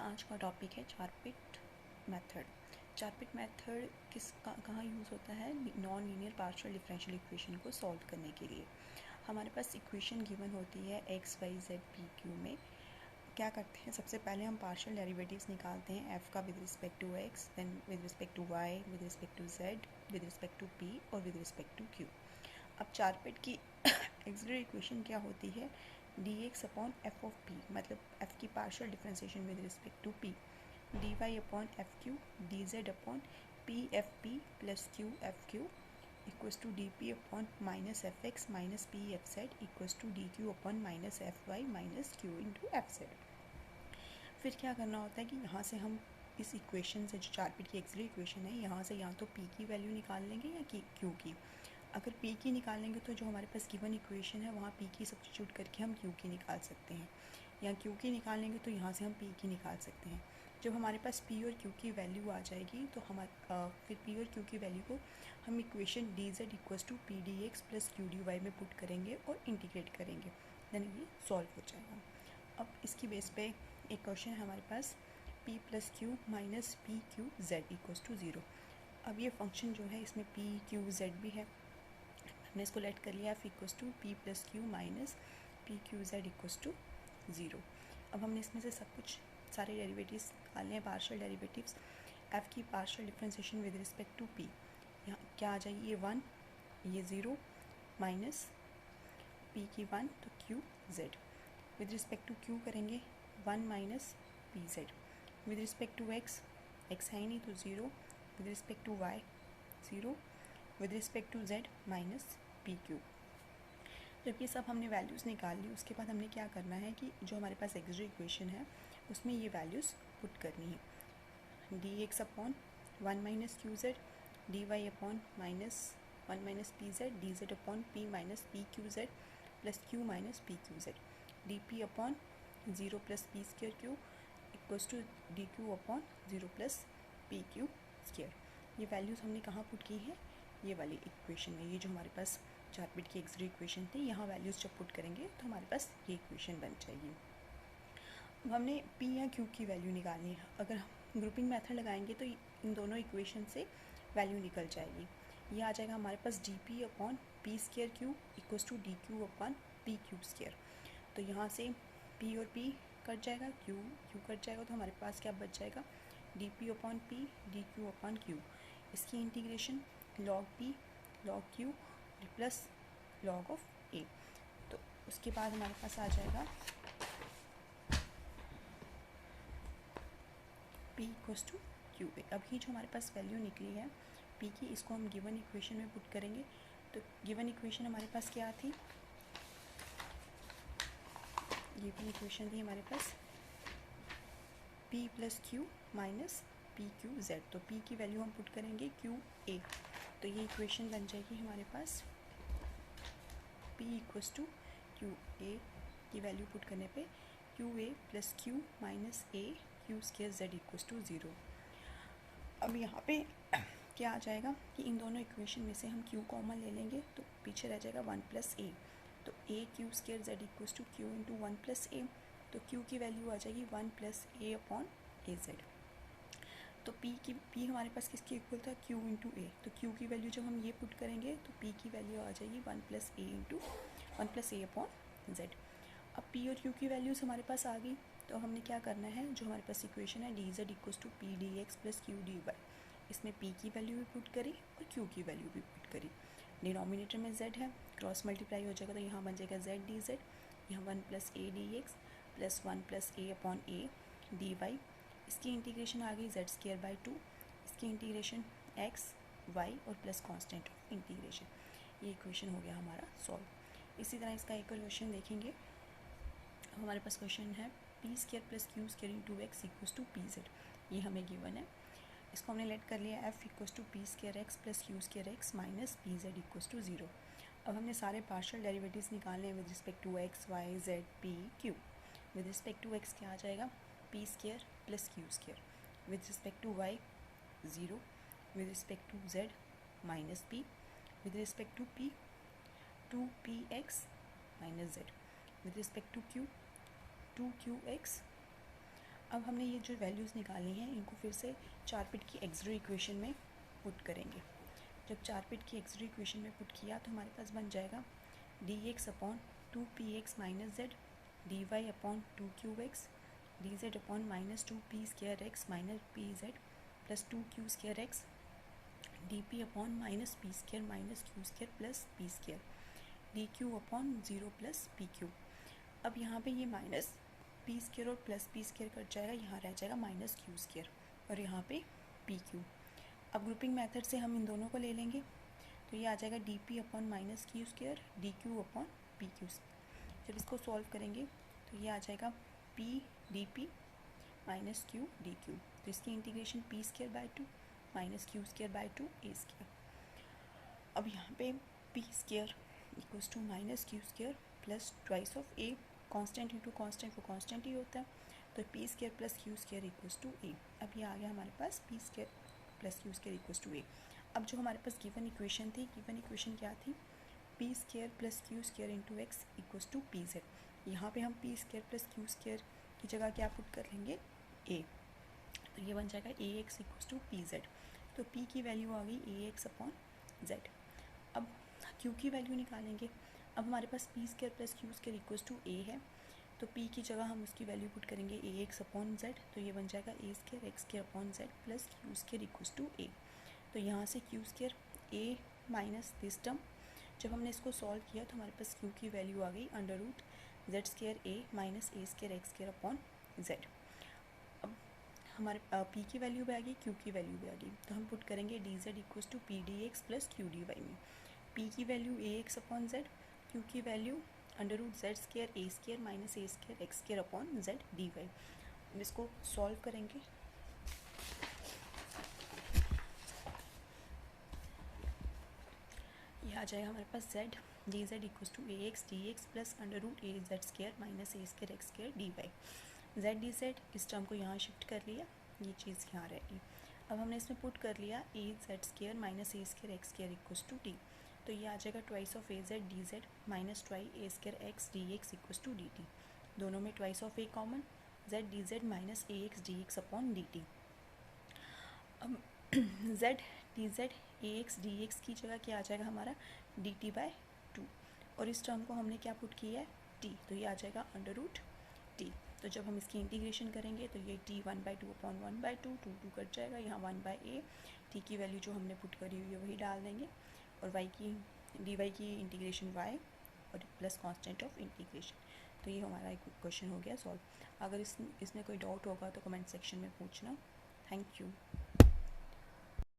आज का टॉपिक है चारपिट मेथड। चारपिट मेथड कहाँ यूज़ होता है? Non linear partial differential equation को सॉल्व करने के लिए। हमारे पास इक्वेशन गिवन होती है X Y Z P Q में। क्या करते हैं, सबसे पहले हम पार्शियल डेरिवेटिव्स निकालते हैं एफ़ का with respect to X, then with respect to Y, with respect to Z, with respect to P और विद रिस्पेक्ट टू क्यू। अब चारपिट की एक्सिलरी इक्वेशन क्या होती है? D x upon F of P, मतलब F की partial differentiation with respect to P, D Y upon F Q, D Z upon P F P plus Q F Q equals to D P upon minus F X minus P F Z equals to D Q upon minus F Y minus Q into F Z. फिर क्या करना होता है कि यहाँ से हम इस इक्वेशन से, जो चारपिट की एक्सिलरी इक्वेशन है, यहाँ से या तो पी की वैल्यू निकाल लेंगे या क्यू की। अगर पी की निकालेंगे तो जो हमारे पास गिवन इक्वेशन है वहाँ पी की सब्स्टिट्यूट करके हम क्यू की निकाल सकते हैं, या क्यू की निकालेंगे तो यहाँ से हम पी की निकाल सकते हैं। जब हमारे पास पी और क्यू की वैल्यू आ जाएगी तो फिर पी और क्यू की वैल्यू को हम equation D Z equals to P D x plus Q D Y में पुट करेंगे और इंटीग्रेट करेंगे, देन ये सॉल्व हो जाएगा। अब इसकी बेस पे एक क्वेश्चन है हमारे पास, p plus Q minus P Q Z equals to zero. अब ये फंक्शन जो है इसमें p q z भी है, हमने इसको लेट कर लिया F equals to P plus Q minus P Q Z equals to zero. अब हमने इसमें से सब कुछ सारे डेरिवेटिव्स निकालने हैं, पार्शियल डेरिवेटिव्स। एफ़ की partial differentiation with respect to P, यहाँ क्या आ जाएगी? ये 1, ये 0 माइनस पी की 1 तो Q Z. With respect to Q करेंगे 1 minus P Z. With respect to X, X है ही नहीं तो 0। With respect to Y 0। With respect to Z minus P Q. जब ये सब हमने वैल्यूज़ निकाल ली, उसके बाद हमने क्या करना है कि जो हमारे पास एक्सिलरी इक्वेशन है उसमें ये वैल्यूज़ पुट करनी है। D x upon 1 minus Q Z, D Y upon minus 1 minus P Z, D Z upon P minus P Q Z plus Q minus P Q Z, D P upon 0 plus P square Q equals to D Q upon 0 plus P Q square. ये values हमने कहाँ put की है? ये वाली equation में। ये जो हमारे पास चारपिट की एक्सिलरी इक्वेशन थी, यहाँ वैल्यूज़ जब पुट करेंगे तो हमारे पास ये इक्वेशन बन जाएगी। अब हमने p या q की वैल्यू निकालनी है। अगर हम ग्रुपिंग मेथड लगाएंगे तो इन दोनों इक्वेशन से वैल्यू निकल जाएगी। ये आ जाएगा हमारे पास d P upon p square Q equals to D Q upon P Q square. तो यहाँ से p और p कट जाएगा, q कट जाएगा, तो हमारे पास क्या बच जाएगा? D P upon p d Q upon q. इसकी integration log p log q plus log of a। तो उसके बाद हमारे पास आ जाएगा p equals to Q a. अभी जो हमारे पास वैल्यू निकली है p की, इसको हम गिवन इक्वेशन में पुट करेंगे। तो गिवन इक्वेशन हमारे पास क्या थी? गिवन इक्वेशन थी हमारे पास p plus Q minus P Q Z. तो p की वैल्यू हम पुट करेंगे क्यू ए, तो ये इक्वेशन बन जाएगी हमारे पास p equals to Q A की वैल्यू पुट करने पे Q A plus Q minus A Q square Z equals to zero. अब यहाँ पे क्या आ जाएगा कि इन दोनों इक्वेशन में से हम q कॉमन ले लेंगे तो पीछे रह जाएगा 1 प्लस ए। तो a Q square Z equals to q into 1 plus a. तो q की वैल्यू आ जाएगी 1 plus A upon a z. तो p हमारे पास किसके इक्वल था? q into a. तो q की वैल्यू जब हम ये पुट करेंगे तो p की वैल्यू आ जाएगी 1 प्लस ए इंटू 1 प्लस ए अपॉन जेड। अब p और q की वैल्यूज़ हमारे पास आ गई, तो हमने क्या करना है, जो हमारे पास इक्वेशन है D Z equals to P D x plus Q D Y, इसमें p की वैल्यू भी पुट करी और q की वैल्यू भी पुट करी। डिनोमिनेटर में z है, क्रॉस मल्टीप्लाई हो जाएगा तो यहाँ बन जाएगा z डी जेड, यहाँ 1 plus A D x plus 1 plus A upon A D Y. इसकी इंटीग्रेशन आ गई z स्क्वायर बाई 2, इसकी इंटीग्रेशन x y और प्लस कांस्टेंट ऑफ इंटीग्रेशन। ये इक्वेशन हो गया हमारा सॉल्व। इसी तरह इसका एक क्वेश्चन देखेंगे। हमारे पास क्वेश्चन है P square plus Q square into x equals to P Z. ये हमें गिवन है, इसको हमने लेट कर लिया F equals to P square X plus Q square X minus P Z equals to zero. अब हमने सारे पार्शियल डेरिवेटिव्स निकालने हैं with respect to X Y Z P Q. With respect to X क्या आ जाएगा? P square plus Q square. With respect to Y 0। With respect to Z minus P. With respect to P 2px minus Z. With respect to Q 2qx। अब हमने ये जो values निकाली हैं इनको फिर से चारपिट की एक्सरे इक्वेशन में पुट करेंगे। जब चारपिट की एक्सरे इक्वेशन में पुट किया तो हमारे पास बन जाएगा dx upon 2px minus Z, dy upon 2qx, dz upon minus 2p square x minus P Z plus 2q square x, dp upon minus P square minus q square plus P square, dq upon 0 plus pq। अब यहाँ पे ये minus P square और plus P square cut जाएगा, यहाँ रह जाएगा minus Q square और यहाँ पे पी क्यू। अब ग्रुपिंग मेथड से हम इन दोनों को ले लेंगे तो ये आ जाएगा D P upon minus Q square D Q upon P Q. जब इसको सॉल्व करेंगे तो ये आ जाएगा P D P minus Q D Q, तो इसकी integration P square by 2 minus Q square by 2 A square. अब यहाँ पे P square equals to minus Q square plus twice of A, constant into constant वो constant ही होता है, तो P square plus Q square equals to a. अब ये आ गया हमारे पास p square plus Q square equals to a. अब जो हमारे पास गिवन इक्वेशन थी, गिवन इक्वेशन क्या थी, p square plus Q square into x equals to P z. यहाँ पर हम p square plus Q square की जगह क्या पुट कर लेंगे, ए, तो ये बन जाएगा a x equals to P z. तो पी की वैल्यू आ गई ए एक्स अपॉन जेड। अब क्यू की वैल्यू निकालेंगे। अब हमारे पास p square plus Q square equals to a है, तो पी की जगह हम उसकी वैल्यू पुट करेंगे ए एक्स अपॉन जेड, तो ये बन जाएगा a square x square upon z plus Q square equals to a. तो यहाँ से q square a minus this term, जब हमने इसको सॉल्व किया तो हमारे पास क्यू की वैल्यू आ गई under root z square a minus a square x square upon z. अब हमारे पी की वैल्यू भी आ गई, क्यू की वैल्यू भी आ गई, तो हम पुट करेंगे d Z equals to P D x plus Q D Y में। पी की value a x upon z, q की value under root z square a square minus a square x square upon z D y. अब इसको solve करेंगे ये आ जाएगा हमारे पास z D Z equals to a x d x plus under root a z square minus a square x square D Y. Z D Z इस term को यहाँ शिफ्ट कर लिया, ये चीज़ यहाँ रहेगी। अब हमने इसमें पुट कर लिया a z square minus a square x square equals to d, तो ये आ जाएगा twice of a z D z minus twice a square x d x equals to d t. दोनों में twice of a common, z D z minus a x d x upon d t. अब z D z a x d x की जगह क्या आ जाएगा हमारा D T bye 2, और इस टर्म को हमने क्या पुट किया है टी, तो ये आ जाएगा अंडर रूट टी। तो जब हम इसकी इंटीग्रेशन करेंगे तो ये टी 1/2 अपॉन 1/2 2 कट जाएगा, यहाँ 1/a, टी की वैल्यू जो हमने पुट करी हुई है वही डाल देंगे, और वाई की डी वाई की इंटीग्रेशन वाई और प्लस कांस्टेंट ऑफ इंटीग्रेशन। तो ये हमारा एक क्वेश्चन हो गया सॉल्व। अगर इसमें कोई डाउट होगा तो कमेंट सेक्शन में पूछना। Thank you.